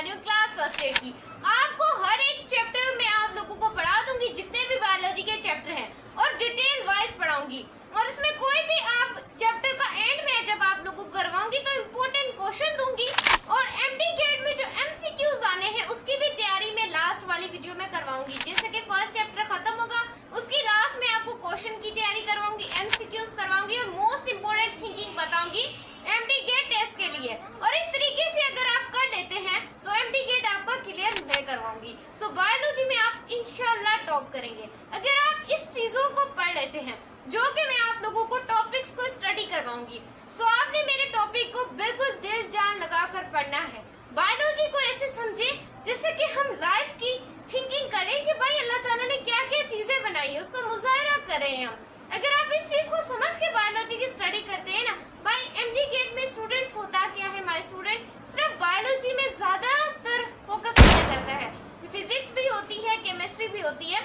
वाली हूँ class first year की। आपको हर एक चैप्टर में आप लोगों को पढ़ा दूंगी, जितने भी बायोलॉजी के चैप्टर हैं, और डिटेल वाइज पढ़ाऊंगी। और इसमें कोई भी आप चैप्टर का एंड में जब आप लोगों को करवाऊंगी तो इम्पोर्टेंट क्वेश्चन दूंगी, और एमडी गेट में जो एमसीक्यूज आने हैं उसकी भी तैयारी में लास्ट वाली वीडियो में करवाऊंगी। जैसे कि फर्स्ट चैप्टर खत्म होगा, उसकी लास्ट में आपको क्वेश्चन की तैयारी करवाऊंगी, एमसीक्यूज करवाऊंगी और मोस्ट इंपोर्टेंट थिंकिंग बताऊंगी एमडी गेट टेस्ट के लिए। और इस तरीके से अगर आप कर लेते हैं तो एमडी गेट आपका क्लियर मैं करवाऊंगी। सो बायोलॉजी में आप इंशाल्लाह टॉप करेंगे अगर आप इस चीजों को पढ़ लेते हैं, जो कि मैं आप लोगों को टॉपिक्स को स्टडी करवाऊंगी। सो आपने मेरे टॉपिक को बिल्कुल दिल जान लगाकर पढ़ना है। बायोलॉजी को ऐसे समझे जैसे कि हम लाइफ की थिंकिंग करें कि भाई अल्लाह ताला ने क्या क्या चीजें बनाई है, उसका मुजाहरा करें हम। अगर आप इस चीज को समझ के बायोलॉजी की स्टडी करते हैं ना, भाई एमजी गेट में स्टूडेंट्स होता क्या है, माय स्टूडेंट सिर्फ बायोलॉजी में ज्यादातर फोकस किया जाता है। फिजिक्स भी होती है, केमिस्ट्री भी होती है।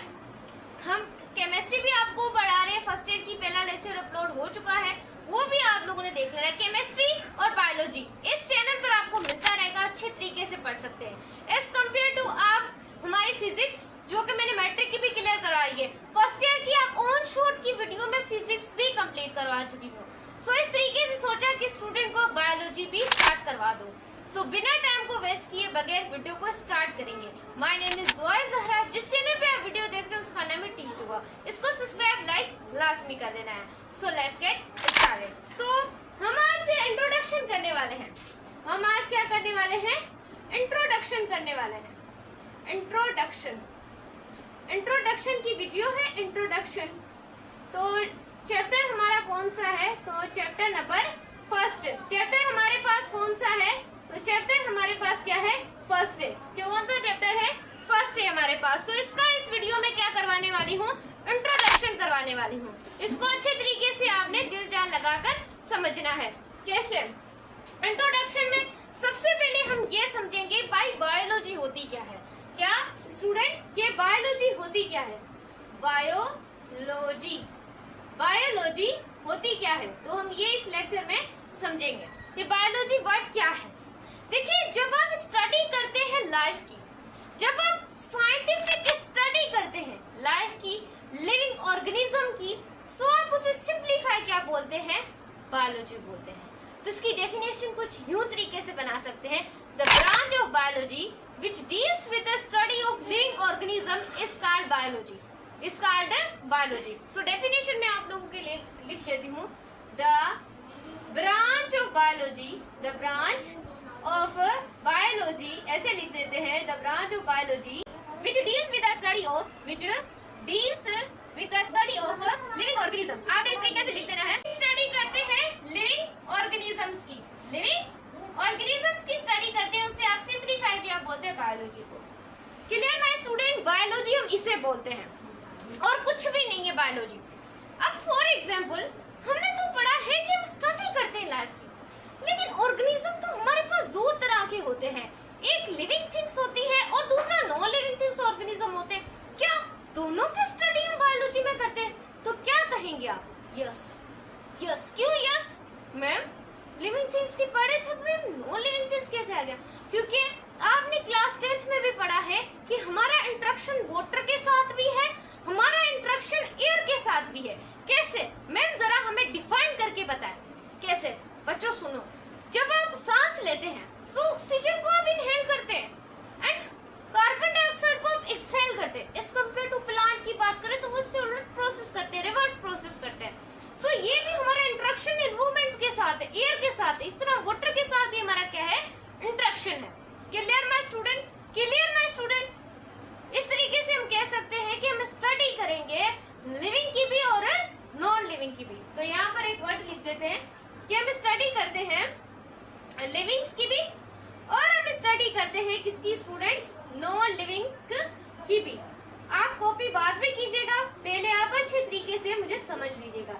हम केमिस्ट्री भी आपको पढ़ा रहे हैं, फर्स्ट ईयर की पहला लेक्चर अपलोड हो चुका है, वो भी आप लोगों ने देख लिया है। केमिस्ट्री और बायोलॉजी इस चैनल पर आपको मिलता रहेगा, अच्छे तरीके से पढ़ सकते हैं एज कम्पेयर टू आप हमारी फिजिक्स, जो कि मैंने मैट्रिक की भी क्लियर करवाई है। फर्स्ट ईयर की आप ऑन शॉट की वीडियो में फिजिक्स भी कंप्लीट करवा चुकी हूँ। सो इस तरीके से सोचा कि स्टूडेंट को बायोलॉजी भी स्टार्ट करवा दूँ। सो बिना टाइम को वेस्ट किए बगैर वीडियो को स्टार्ट करेंगे। माय नेम इज दुआ ज़हरा। जिस चैनल पे आप वीडियो देख रहे हो उसका नाम है टीच दुआ। इसको सब्सक्राइब लाइक लाजमी कर देना है। So let's get started. तो हम आज इंट्रोडक्शन करने वाले हैं। हम आज क्या करने वाले हैं? इंट्रोडक्शन करने वाले हैं। इंट्रोडक्शन की वीडियो है। इंट्रोडक्शन तो चैप्टर हमारा कौन सा है? तो चैप्टर नंबर फर्स्ट। चैप्टर हमारे पास कौन सा है? तो चैप्टर हमारे पास क्या है? फर्स्ट है। कौन सा चैप्टर है? फर्स्ट है हमारे पास। तो इसका इस वीडियो में क्या करवाने वाली हूँ? इंट्रोडक्शन करवाने वाली हूँ। इसको अच्छे तरीके से आपने दिल जान लगाकर समझना है। कैसे? इंट्रोडक्शन में सबसे पहले हम ये समझेंगे भाई बायोलॉजी होती क्या है। क्या स्टूडेंट, ये बायोलॉजी होती क्या है? बायोलॉजी होती क्या है? तो हम ये इस लेक्चर में समझेंगे कि बायोलॉजी वर्ड क्या है। देखिए, जब आप स्टडी करते हैं लाइफ की, जब आप साइंटिफिक स्टडी करते हैं लाइफ की, लिविंग ऑर्गेनिज्म की, सो आप उसे सिंप्लीफाई क्या बोलते हैं? बायोलॉजी बोलते हैं। तो इसकी डेफिनेशन कुछ यूं तरीके से बना सकते हैं, the branch of biology which deals with the study of living organism is called biology. Is called biology. So definition में आप लोगों के लिए लिख देती हूँ, the branch of biology, the branch of biology, ऐसे लिख देते हैं, the branch of biology which deals with the study of living organism. आपने इस तरीके से लिख देना है, स्टडी करते हैं living organisms की, living ऑर्गेनिजम्स की स्टडी करते हैं, उससे आप सिंप्लीफाई किया बोलते हैं बायोलॉजी को। Clear my student? बायोलॉजी हम इसे बोलते हैं और कुछ भी नहीं है बायोलॉजी। अब फॉर एग्जांपल हमने तो पढ़ा है कि हम स्टडी करते हैं लाइफ की, लेकिन ऑर्गेनिज्म तो हमारे पास दो तरह के होते हैं, एक लिविंग थिंग्स होती है और दूसरा नॉन लिविंग थिंग्स ऑर्गेनिज्म होते हैं। क्या दोनों की स्टडी हम बायोलॉजी में करते हैं? तो क्या कहेंगे आप? यस। क्यों यस? मैम लिविंग थिंग्स की पढ़े थे, मैम नॉन लिविंग थिंग्स कैसे आ गया? क्योंकि आपने क्लास 10th में भी पढ़ा है कि हमारा इंटरेक्शन वाटर के साथ भी है, हमारा इंटरेक्शन एयर के साथ भी है। कैसे? मैम जरा हमें डिफाइन करके बताएं। कैसे? बच्चों सुनो, जब आप सांस लेते हैं सो ऑक्सीजन को आप इनहेल करते हैं एंड कार्बन डाइऑक्साइड को आप एक्सहेल करते हैं। एज कम्पेयर टू प्लांट की बात करें तो वो उलट प्रोसेस करते हैं, रिवर्स प्रोसेस करते हैं। सो ये भी हमारा इंटरेक्शन एनवायरनमेंट के साथ है, एयर के साथ है, इस तरह वाटर के साथ भी हमारा क्या है? इंटरेक्शन है। Clear my student? Clear my student? इस तरीके से हम कह सकते हैं कि हम स्टडी करेंगे लिविंग की भी और नॉन लिविंग की भी। तो यहाँ पर एक वर्ड लिख देते हैं कि हम स्टडी करते हैं लिविंग्स की भी और हम स्टडी करते हैं किसकी स्टूडेंट्स? नॉन लिविंग की भी। आप कॉपी बाद में कीजिएगा, पहले आप अच्छे तरीके से मुझे समझ लीजिएगा।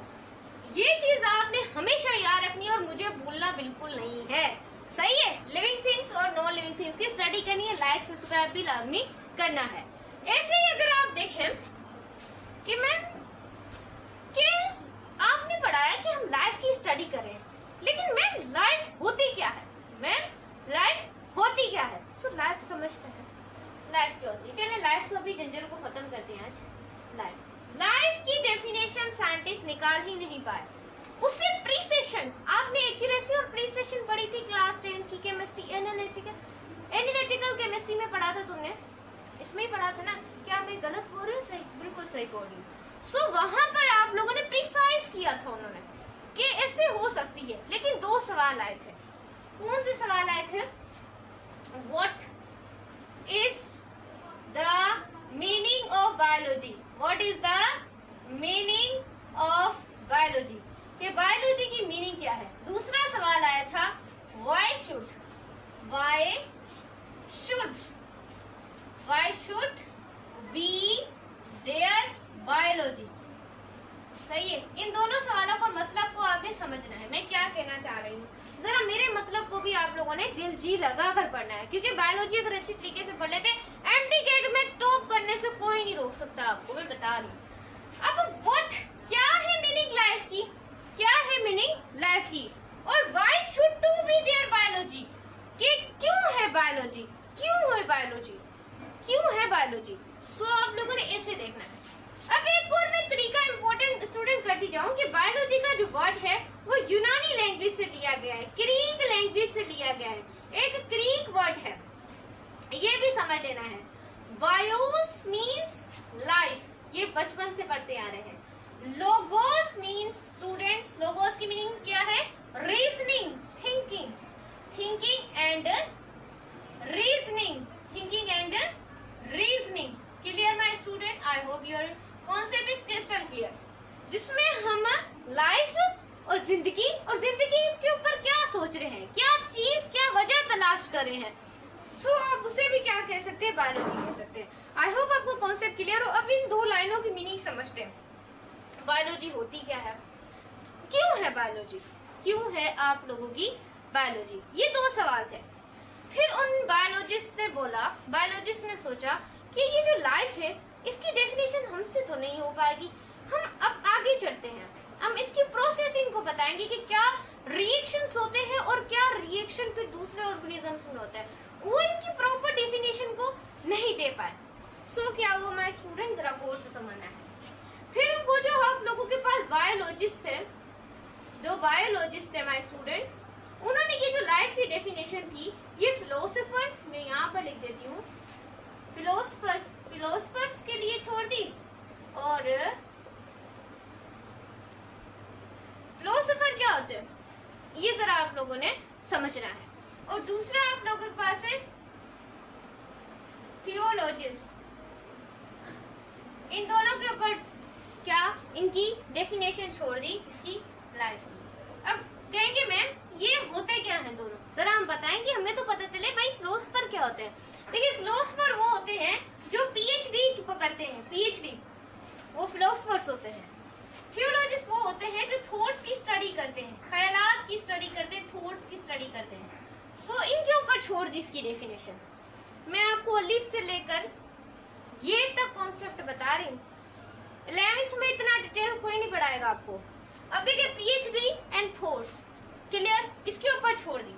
ये चीज आपने हमेशा याद रखनी है और मुझे भूलना बिल्कुल नहीं है। सही है? लिविंग थिंग्स और नॉन लिविंग थिंग्स की स्टडी करनी है, लाइक सब्सक्राइब भी लाजमी करना है। ऐसे ही अगर आप देखें कि मैम कि आपने पढ़ाया कि हम लाइफ की स्टडी करें, लेकिन मैम लाइफ होती क्या है? मैम लाइफ होती क्या है? सो लाइफ निकाल ही नहीं पाए। उससे प्रीसेशन, आपने एक्यूरेसी और प्रीसेशन पढ़ी थी क्लास 10 की केमिस्ट्री, एनालिटिकल केमिस्ट्री में पढ़ा था तुमने, इसमें ही पढ़ा था ना? क्या मैं गलत बोल रही हूँ? सही, बिल्कुल सही बोल रही हूँ। सो वहां पर आप लोगों ने प्रिसाइज किया था उन्होंने कि ऐसे हो सकती है, लेकिन दो सवाल आए थे। कौन से सवाल आए थे? What is the meaning of biology, what is the meaning of biology, कि बायोलॉजी की मीनिंग क्या है। दूसरा सवाल आया था why should be there biology. सही है। इन दोनों सवालों का मतलब को आपने समझना है, मैं क्या कहना चाह रही हूँ। जरा मेरे मतलब को भी आप लोगों ने दिल जी लगा कर पढ़ना है, क्योंकि बायोलॉजी अगर अच्छी तरीके से पढ़ लेते एमटीकेट में टॉप करने से कोई नहीं रोक सकता आपको, मैं बता रही हूँ। अब व्हाट, क्या है मीनिंग लाइफ की, क्या है मीनिंग लाइफ की, और why should to be there biology, कि क्यों है बायोलॉजी, क्यों है बायोलॉजी, क्यों है बायोलॉजी। सो आप लोगों ने ऐसे देखना है। अब एक और मैं तरीका इंपॉर्टेंट स्टूडेंट करती जाऊं कि बायोलॉजी का जो वर्ड है वो यूनानी लैंग्वेज से लिया गया है, ग्रीक लैंग्वेज से लिया गया है, एक ग्रीक वर्ड है, ये भी समझ लेना है। बायोस मींस लाइफ, ये बचपन से पढ़ते आ रहे हैं। लोगोस मींस स्टूडेंट्स, लोगोस की मीनिंग क्या है? Reasoning, thinking, thinking and reasoning, thinking and reasoning. Clear my student? I hope your concept is crystal clear, जिसमें हम लाइफ और जिंदगी के ऊपर क्या सोच रहे हैं, क्या चीज, क्या वजह तलाश कर रहे हैं। सो आप उसे भी क्या कह सकते हैं? बायोलॉजी कह सकते हैं। आई होप आपको कॉन्सेप्ट क्लियर हो। अब इन दो लाइनों की मीनिंग समझते हैं। बायोलॉजी होती क्या है, क्यों है बायोलॉजी, क्यों है आप लोगों की बायोलॉजी, ये दो सवाल थे। फिर उन बायोलॉजिस्ट ने बोला, बायोलॉजिस्ट ने सोचा कि ये जो लाइफ है इसकी डेफिनेशन हमसे तो नहीं हो पाएगी, हम अब आगे चलते हैं, हम इसकी प्रोसेसिंग को बताएंगे कि क्या रिएक्शंस होते हैं और क्या रिएक्शन फिर दूसरे ऑर्गेनिजम्स में होता है। वो इनकी प्रॉपर डेफिनेशन को नहीं दे पाए। सो क्या हुआ माय स्टूडेंट, जरा गौर से समझना है। फिर वो जो आप लोगों के पास बायोलॉजिस्ट थे, दो बायोलॉजिस्ट थे माय स्टूडेंट, उन्होंने ये जो लाइफ की डेफिनेशन थी, ये फिलोसोफर, मैं यहाँ पर लिख देती हूँ, फिलोसफर्स के लिए छोड़ दी, और फिलोसोफर क्या होते हैं ये जरा आप लोगों ने समझना है। और दूसरा आप लोगों के पास है थियोलॉजिस्ट। इन दोनों के ऊपर क्या इनकी डेफिनेशन छोड़ दी इसकी लाइफ। अब कहेंगे मैम ये होते क्या हैं दोनों, जरा हम बताएंगे, हमें तो पता चले भाई फिलोसफर क्या होते हैं। देखिए फिलोसफर वो होते हैं जो पीएचडी करते हैं, पीएचडी वो फिलोसफर्स होते हैं। थियोलॉजिस्ट वो होते हैं जो थॉट्स की स्टडी करते हैं, ख्यालात की स्टडी करते हैं, थॉट्स की स्टडी करते हैं। सो इनके ऊपर छोड़ दी इसकी डेफिनेशन। मैं आपको अलिफ से लेकर ये तक कॉन्सेप्ट बता रही हूँ। 11th में इतना डिटेल कोई नहीं पढ़ाएगा आपको। अब देखिए पीएचडी एंड थॉट्स, क्लियर, इसके ऊपर छोड़ दी।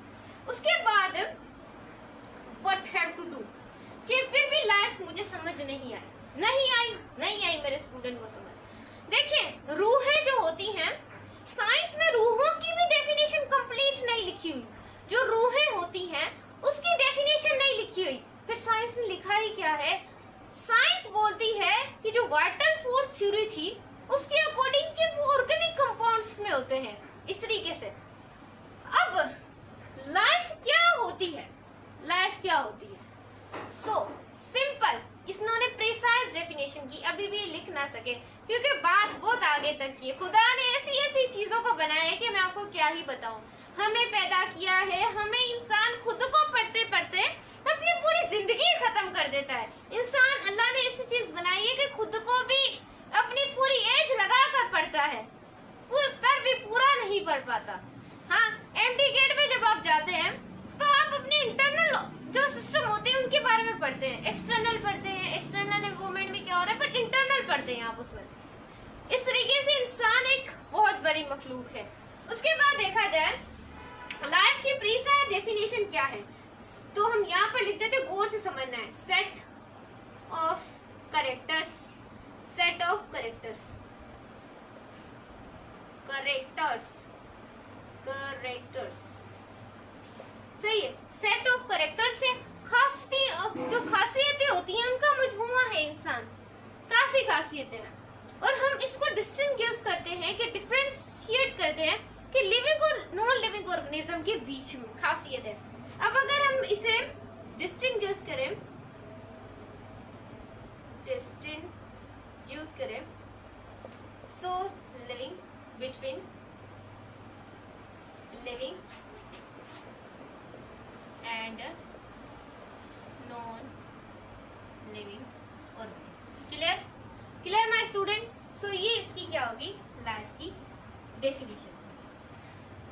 उसके बाद व्हाट हैव टू डू, कि फिर भी लाइफ मुझे समझ नहीं आई मेरे स्टूडेंट को समझ। देखिए रूहें जो होती हैं, साइंस में रूहों की भी डेफिनेशन कंप्लीट नहीं लिखी हुई। जो रूहें होती हैं उसकी डेफिनेशन नहीं लिखी हुई। फिर साइंस ने लिखा ही क्या है? साइंस बोलती है कि जो वाइटल फोर्स थ्योरी थी उसके अकॉर्डिंग कि वो ऑर्गेनिक कंपाउंड्स में होते हैं, इस तरीके से। अब लाइफ क्या होती है, लाइफ क्या होती है? सो सिंपल, इन्होंने प्रिसाइज डेफिनेशन की, अभी भी लिख ना सके क्योंकि बात बहुत आगे तक की है। खुदा ने ऐसी ऐसी चीजों को बनाया है कि मैं आपको क्या ही बताऊं। हमें पैदा किया है, हमें इंसान खुद को पढ़ते पढ़ते अपनी पूरी जिंदगी खत्म कर देता है। इंसान, अल्लाह ने ऐसी चीज बनाई है कि खुद को भी अपनी पूरी एज लगा कर पढ़ता है, पर भी पूरा नहीं पढ़ पाता। हाँ, एमडी गेट में जब आप जाते हैं तो आप अपने इंटरनल जो सिस्टम होते हैं उनके बारे में पढ़ते हैं, एक्सटर्नल पढ़ते हैं, एक्सटर्नल एनवायरनमेंट में क्या हो रहा है, बट इंटरनल पढ़ते हैं आप उसमें। इस तरीके से इंसान एक बहुत बड़ी मखलूक है। उसके बाद देखा जाए लाइफ की प्रीसाइज डेफिनेशन क्या है, तो हम यहाँ पर लिख देते, गौर से समझना है। Set of characters, set of characters, characters, characters, सही है। सेट ऑफ करेक्टर्स से जो खासियतें होती हैं उनका मजमूआ है इंसान, काफी खासियतें हैं। और हम इसको डिस्टिंग्विश करते हैं कि डिफरेंशिएट करते हैं कि लिविंग और नॉन लिविंग ऑर्गेनिज्म के बीच में खासियत है। अब अगर हम इसे डिस्टिंग्विश करें, so living between living and non living organism. Clear, clear my student. So ये इसकी क्या होगी, लाइफ की डेफिनेशन।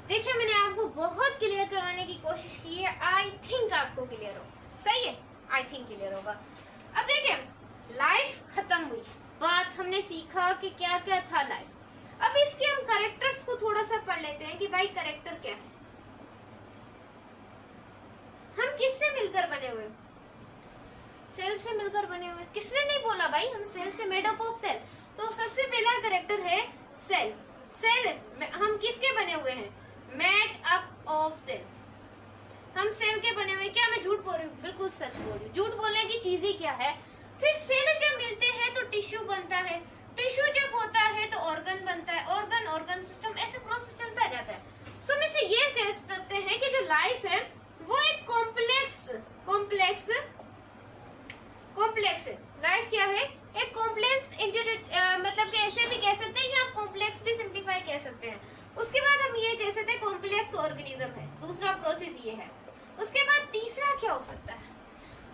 देखिए मैंने आपको बहुत क्लियर करवाने की कोशिश की है, आई थिंक आपको क्लियर हो, सही है, आई थिंक क्लियर होगा। अब देखिए लाइफ खत्म हुई, बात हमने सीखा कि क्या क्या था लाइफ। अब इसके हम कैरेक्टर्स को थोड़ा सा पढ़ लेते हैं कि भाई कैरेक्टर क्या है, हम किससे मिलकर बने हुए, सेल से मिलकर बने हुए। किसने नहीं बोला भाई हम सेल से मेड अप ऑफ सेल, तो सबसे पहला कैरेक्टर है सेल। सेल हम किसके बने हुए हैं, मेड अप ऑफ सेल, हम सेल के बने हुए। क्या मैं झूठ बोल रही हूँ, बिल्कुल सच बोल रही हूँ। झूठ बोलने की चीज ही क्या है। फिर सेल जब मिलते हैं तो टिश्यू बनता है, टिश्यू जब होता है तो ऑर्गन बनता है, ऑर्गन ऑर्गन सिस्टम, ऐसे प्रोसेस चलता जाता है। सो में से ये कह सकते हैं कि जो लाइफ है वो एक कॉम्प्लेक्स है। लाइफ क्या है, एक कॉम्प्लेक्स मतलब कि ऐसे भी कह सकते हैं कि आप कॉम्प्लेक्स भी सिंप्लीफाई कह सकते हैं। उसके बाद हम ये कह सकते हैं कॉम्प्लेक्स ऑर्गेनिज्म है, दूसरा प्रोसेस ये है। उसके बाद तीसरा क्या हो सकता है,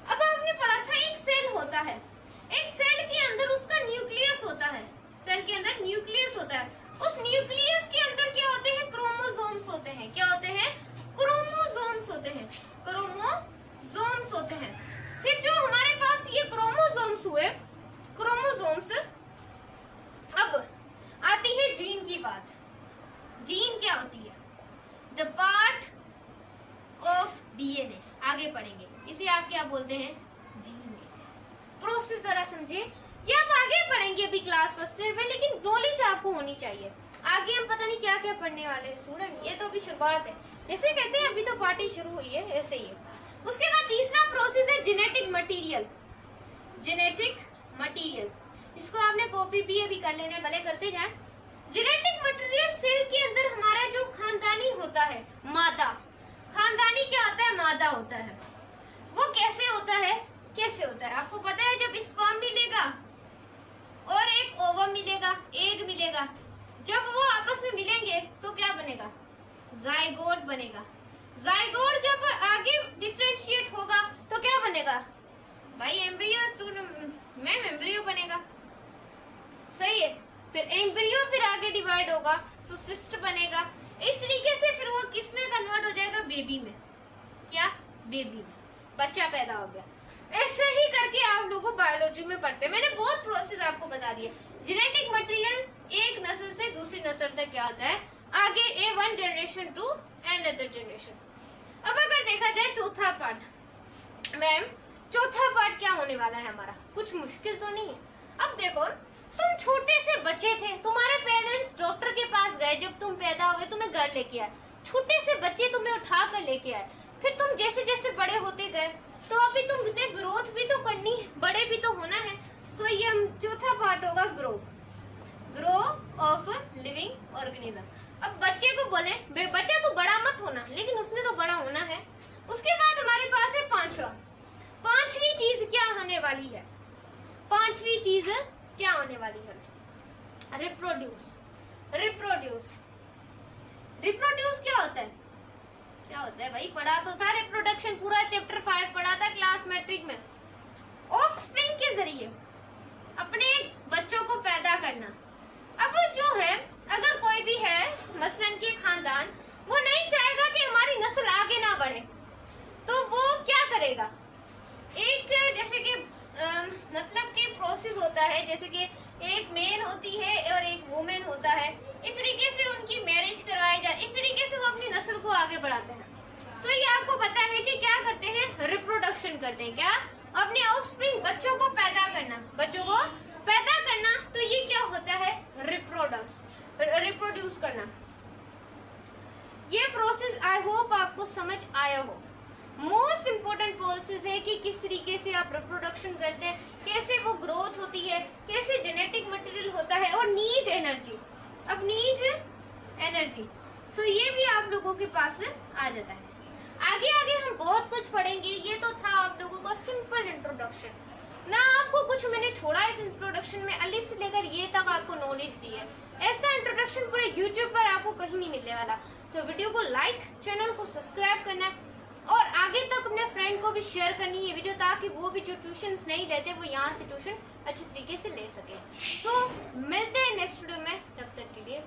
अब आपने पढ़ा था एक सेल होता है, एक सेल के अंदर उसका न्यूक्लियस होता है, सेल के अंदर न्यूक्लियस होता है। उस न्यूक्लियस के अंदर क्या होते हैं, क्रोमोसोम्स होते हैं। क्या होते हैं, क्रोमोसोम्स होते हैं, क्रोमोसोम्स होते हैं। फिर जो हमारे पास ये क्रोमोसोम्स हुए, क्रोमोसोम्स, अब आती है जीन की बात। जीन क्या होती है, द पार्ट ऑफ डीएनए, आगे पढ़ेंगे इसे आप क्या बोलते हैं, जीन कहते हैं। प्रोसेस जरा समझे, ये आप आगे पढ़ेंगे अभी क्लास फर्स्ट ईयर में, लेकिन नॉलेज आपको होनी चाहिए। आगे हम पता नहीं क्या क्या पढ़ने वाले हैं स्टूडेंट, ये तो अभी शुरुआत है, जैसे कहते हैं अभी तो पार्टी शुरू हुई है, ऐसे ही है। उसके बाद तीसरा प्रोसेस है जेनेटिक मटेरियल, जेनेटिक मटेरियल, इसको आपने कॉपी भी अभी कर लेना है, भले करते जाएं। जेनेटिक मटेरियल सेल के अंदर हमारा जो खानदानी होता है, मादा, खानदानी क्या होता है, मादा होता है। वो कैसे होता है, कैसे होता है आपको पता है, जब स्पर्म मिलेगा और एक ओवम मिलेगा, एग मिलेगा, जब वो आपस में मिलेंगे तो क्या बनेगा, जाइगोट बनेगा। जाइगोट जब आगे डिफरेंशिएट होगा तो क्या बनेगा भाई, एम्ब्रियो, स्टूडेंट मैम एम्ब्रियो बनेगा, सही है। फिर एम्ब्रियो फिर आगे डिवाइड होगा, सो सिस्ट बनेगा। इस तरीके से फिर वो किस में कन्वर्ट हो जाएगा, बेबी में। क्या, बेबी में, बच्चा पैदा हो गया। ऐसे ही करके आप लोगों बायोलॉजी में पढ़ते हैं, मैंने बहुत प्रोसेस आपको बता दिए। जेनेटिक मटेरियल एक नस्ल से दूसरी नस्ल तक क्या होता है, आगे A1 generation to another generation. अब अगर देखा जाए चौथा पार्ट, मैम चौथा पार्ट क्या होने वाला है हमारा, कुछ मुश्किल तो नहीं है। अब देखो तुम छोटे से बच्चे थे, तुम्हारे पेरेंट्स डॉक्टर के पास गए, जब तुम पैदा हुए तुम्हें घर लेके आए, छोटे से बच्चे तुम्हें उठा कर लेके आए। फिर तुम जैसे जैसे बड़े होते गए तो अभी तुमने ग्रोथ भी तो करनी है, बड़े भी तो होना है। सो ये चौथा पार्ट होगा ग्रो ऑफ लिविंग ऑर्गेनिज्म। अब बच्चे को बोले बच्चा तो बड़ा मत होना, लेकिन उसने तो बड़ा होना है। उसके बाद हमारे पास है पांचवी चीज क्या होने वाली है, पांचवी चीज क्या होने वाली है, रिप्रोड्यूस क्या होता है, क्या होता है भाई, पढ़ा तो था रिप्रोडक्शन, पूरा चैप्टर 5 पढ़ा था क्लास मैट्रिक में। ऑफस्प्रिंग के जरिए अपने बच्चों को पैदा करना। अब जो है अगर कोई भी है मसलन के खानदान, वो नहीं चाहेगा कि हमारी नस्ल आगे ना बढ़े, तो वो क्या करेगा, एक जैसे कि मतलब कि प्रोसेस होता है, जैसे कि एक मेल होती है और एक वुमेन होता है, इस तरीके से उनकी मैरिज करवाई जाए, इस तरीके से वो अपनी नस्ल को आगे बढ़ाते हैं। सो ये आपको पता है कि क्या करते हैं, रिप्रोडक्शन करते हैं। क्या, अपने ऑफस्प्रिंग बच्चों को पैदा करना, बच्चों को पैदा करना। तो ये क्या होता है, रिप्रोड्यूस चूज करना। ये प्रोसेस आई होप आपको समझ आया हो। मोस्ट इम्पोर्टेंट प्रोसेस है कि किस तरीके से आप रिप्रोडक्शन करते हैं, कैसे वो ग्रोथ होती है, कैसे जेनेटिक मटेरियल होता है, और नीड एनर्जी। अब नीड एनर्जी, सो ये भी आप लोगों के पास आ जाता है। आगे आगे हम बहुत कुछ पढ़ेंगे। ये तो था आप लोगों का सिंपल इंट्रोडक्शन ना, आपको कुछ मैंने छोड़ा इस इंट्रोडक्शन में, अलिफ से लेकर ये तक आपको नॉलेज दी है। ऐसा इंट्रोडक्शन पूरे यूट्यूब पर आपको कहीं नहीं मिलने वाला। तो वीडियो को लाइक, चैनल को सब्सक्राइब करना है और आगे तक अपने फ्रेंड को भी शेयर करनी है वीडियो, ताकि वो भी जो ट्यूशंस नहीं लेते वो यहाँ से ट्यूशन अच्छे तरीके से ले सके। सो मिलते हैं नेक्स्ट वीडियो में, तब तक के लिए